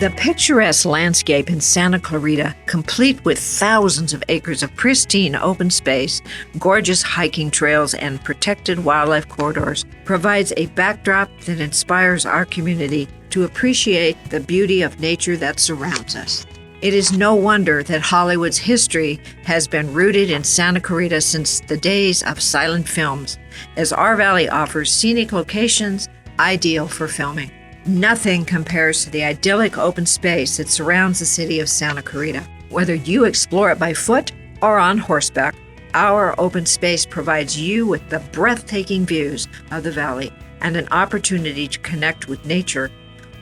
The picturesque landscape in Santa Clarita, complete with thousands of acres of pristine open space, gorgeous hiking trails, and protected wildlife corridors, provides a backdrop that inspires our community to appreciate the beauty of nature that surrounds us. It is no wonder that Hollywood's history has been rooted in Santa Clarita since the days of silent films, as our valley offers scenic locations ideal for filming. Nothing compares to the idyllic open space that surrounds the city of Santa Clarita. Whether you explore it by foot or on horseback, our open space provides you with the breathtaking views of the valley and an opportunity to connect with nature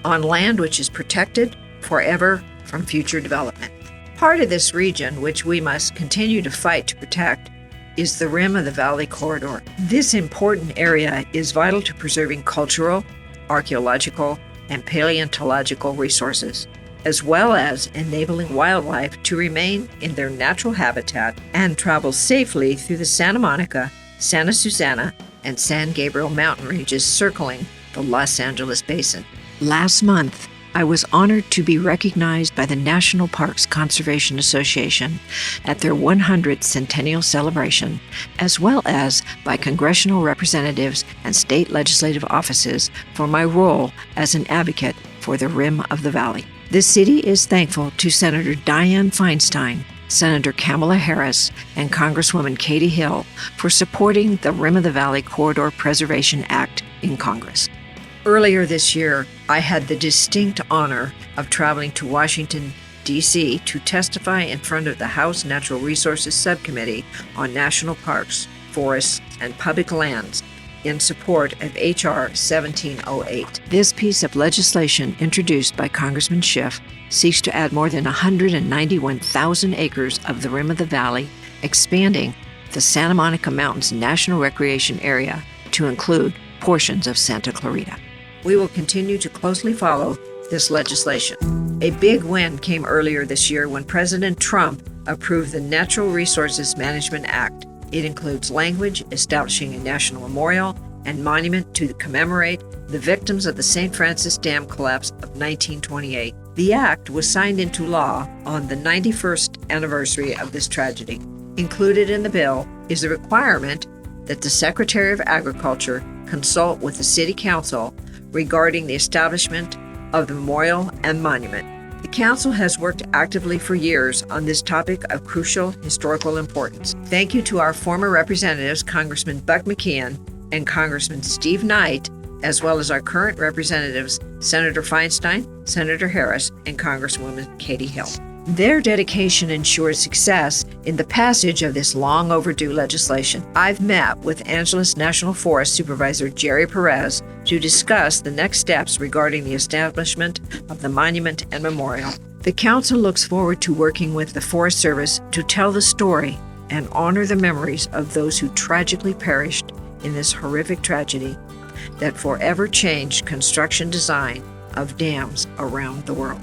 on land which is protected forever from future development. Part of this region, which we must continue to fight to protect, is the rim of the Valley Corridor. This important area is vital to preserving cultural, archaeological, and paleontological resources, as well as enabling wildlife to remain in their natural habitat and travel safely through the Santa Monica, Santa Susana, and San Gabriel mountain ranges circling the Los Angeles Basin. Last month, I was honored to be recognized by the National Parks Conservation Association at their 100th centennial celebration, as well as by congressional representatives and state legislative offices for my role as an advocate for the rim of the valley. The city is thankful to Senator Dianne Feinstein, Senator Kamala Harris, and Congresswoman Katie Hill for supporting the Rim of the Valley Corridor Preservation Act in Congress. Earlier this year, I had the distinct honor of traveling to Washington, D.C. to testify in front of the House Natural Resources Subcommittee on National Parks, Forests, and Public Lands in support of H.R. 1708. This piece of legislation, introduced by Congressman Schiff, seeks to add more than 191,000 acres of the rim of the valley, expanding the Santa Monica Mountains National Recreation Area to include portions of Santa Clarita. We will continue to closely follow this legislation. A big win came earlier this year when President Trump approved the Natural Resources Management Act. It includes language establishing a national memorial and monument to commemorate the victims of the St. Francis Dam collapse of 1928. The act was signed into law on the 91st anniversary of this tragedy. Included in the bill is a requirement that the Secretary of Agriculture consult with the City Council regarding the establishment of the memorial and monument. The Council has worked actively for years on this topic of crucial historical importance. Thank you to our former representatives, Congressman Buck McKeon and Congressman Steve Knight, as well as our current representatives, Senator Feinstein, Senator Harris, and Congresswoman Katie Hill. Their dedication ensures success in the passage of this long overdue legislation. I've met with Angeles National Forest Supervisor Jerry Perez to discuss the next steps regarding the establishment of the monument and memorial. The Council looks forward to working with the Forest Service to tell the story and honor the memories of those who tragically perished in this horrific tragedy that forever changed construction design of dams around the world.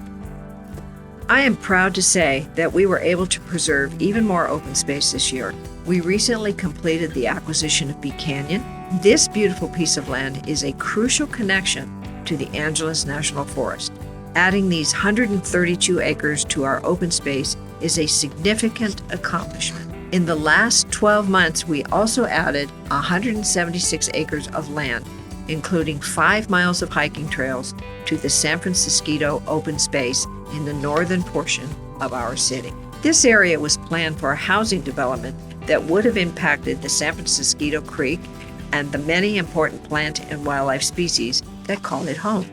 I am proud to say that we were able to preserve even more open space this year. We recently completed the acquisition of Bee Canyon. This beautiful piece of land is a crucial connection to the Angeles National Forest. Adding these 132 acres to our open space is a significant accomplishment. In the last 12 months, we also added 176 acres of land, including 5 miles of hiking trails to the San Francisco open space in the northern portion of our city. This area was planned for a housing development that would have impacted the San Francisco Creek and the many important plant and wildlife species that call it home.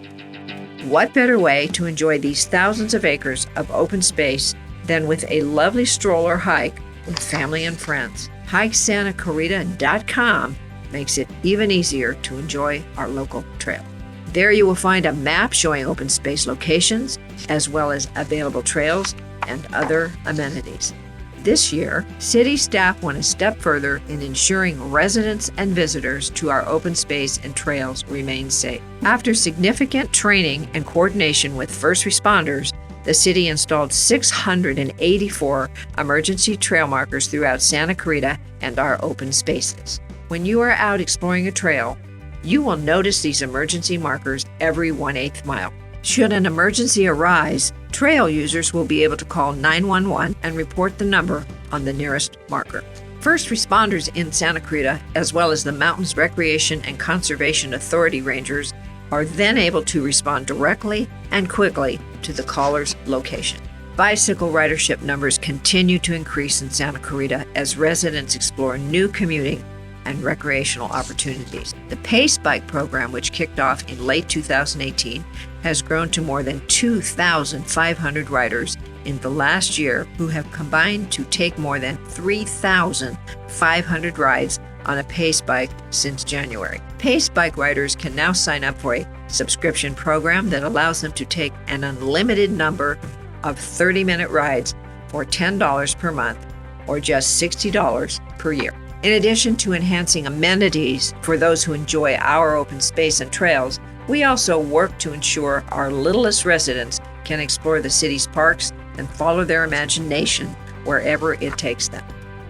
What better way to enjoy these thousands of acres of open space than with a lovely stroll or hike with family and friends? HikeSantaClarita.com makes it even easier to enjoy our local trail. There you will find a map showing open space locations, as well as available trails and other amenities. This year, city staff went a step further in ensuring residents and visitors to our open space and trails remain safe. After significant training and coordination with first responders, the city installed 684 emergency trail markers throughout Santa Clarita and our open spaces. When you are out exploring a trail, you will notice these emergency markers every 1/8 mile. Should an emergency arise, trail users will be able to call 911 and report the number on the nearest marker. First responders in Santa Clarita, as well as the Mountains Recreation and Conservation Authority rangers, are then able to respond directly and quickly to the caller's location. Bicycle ridership numbers continue to increase in Santa Clarita as residents explore new commuting and recreational opportunities. The Pace Bike program, which kicked off in late 2018, has grown to more than 2,500 riders in the last year who have combined to take more than 3,500 rides on a Pace Bike since January. Pace Bike riders can now sign up for a subscription program that allows them to take an unlimited number of 30-minute rides for $10 per month or just $60 per year. In addition to enhancing amenities for those who enjoy our open space and trails, we also work to ensure our littlest residents can explore the city's parks and follow their imagination wherever it takes them.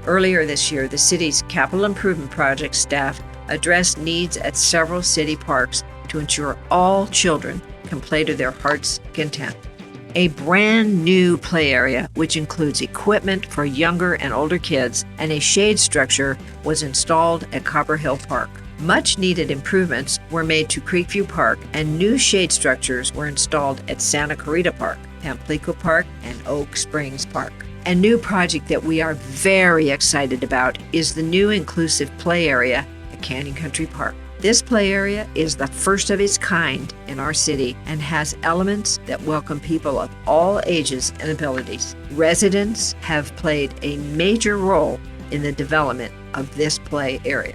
Earlier this year, the city's capital improvement project staff addressed needs at several city parks to ensure all children can play to their heart's content. A brand new play area, which includes equipment for younger and older kids, and a shade structure was installed at Copper Hill Park. Much needed improvements were made to Creekview Park, and new shade structures were installed at Santa Clarita Park, Pamplico Park, and Oak Springs Park. A new project that we are very excited about is the new inclusive play area at Canyon Country Park. This play area is the first of its kind in our city and has elements that welcome people of all ages and abilities. Residents have played a major role in the development of this play area.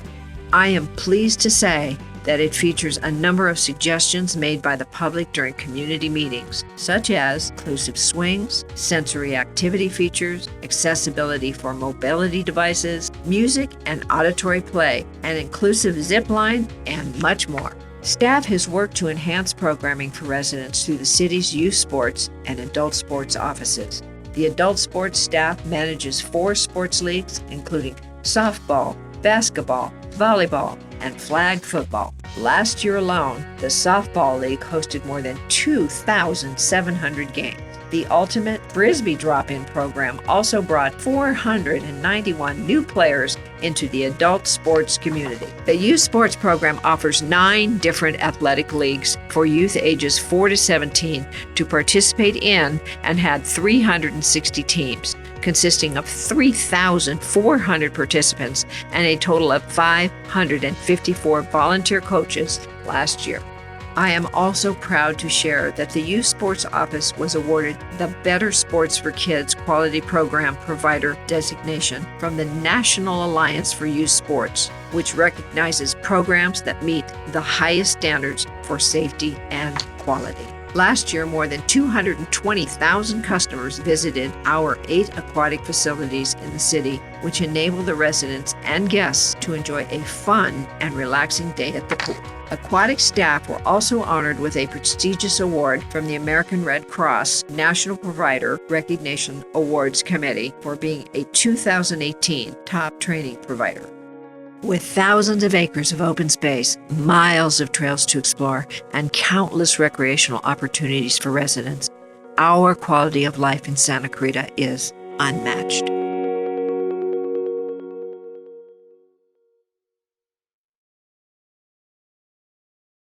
I am pleased to say that it features a number of suggestions made by the public during community meetings, such as inclusive swings, sensory activity features, accessibility for mobility devices, music and auditory play, an inclusive zip line, and much more. Staff has worked to enhance programming for residents through the city's youth sports and adult sports offices. The adult sports staff manages 4 sports leagues, including softball, basketball, volleyball, and flag football. Last year alone, the softball league hosted more than 2,700 games. The Ultimate Frisbee Drop-In program also brought 491 new players into the adult sports community. The youth sports program offers 9 different athletic leagues for youth ages 4 to 17 to participate in and had 360 teams, consisting of 3,400 participants and a total of 554 volunteer coaches last year. I am also proud to share that the Youth Sports Office was awarded the Better Sports for Kids Quality Program Provider designation from the National Alliance for Youth Sports, which recognizes programs that meet the highest standards for safety and quality. Last year, more than 220,000 customers visited our 8 aquatic facilities in the city, which enable the residents and guests to enjoy a fun and relaxing day at the pool. Aquatic staff were also honored with a prestigious award from the American Red Cross National Provider Recognition Awards Committee for being a 2018 top training provider. With thousands of acres of open space, miles of trails to explore, and countless recreational opportunities for residents, our quality of life in Santa Clarita is unmatched.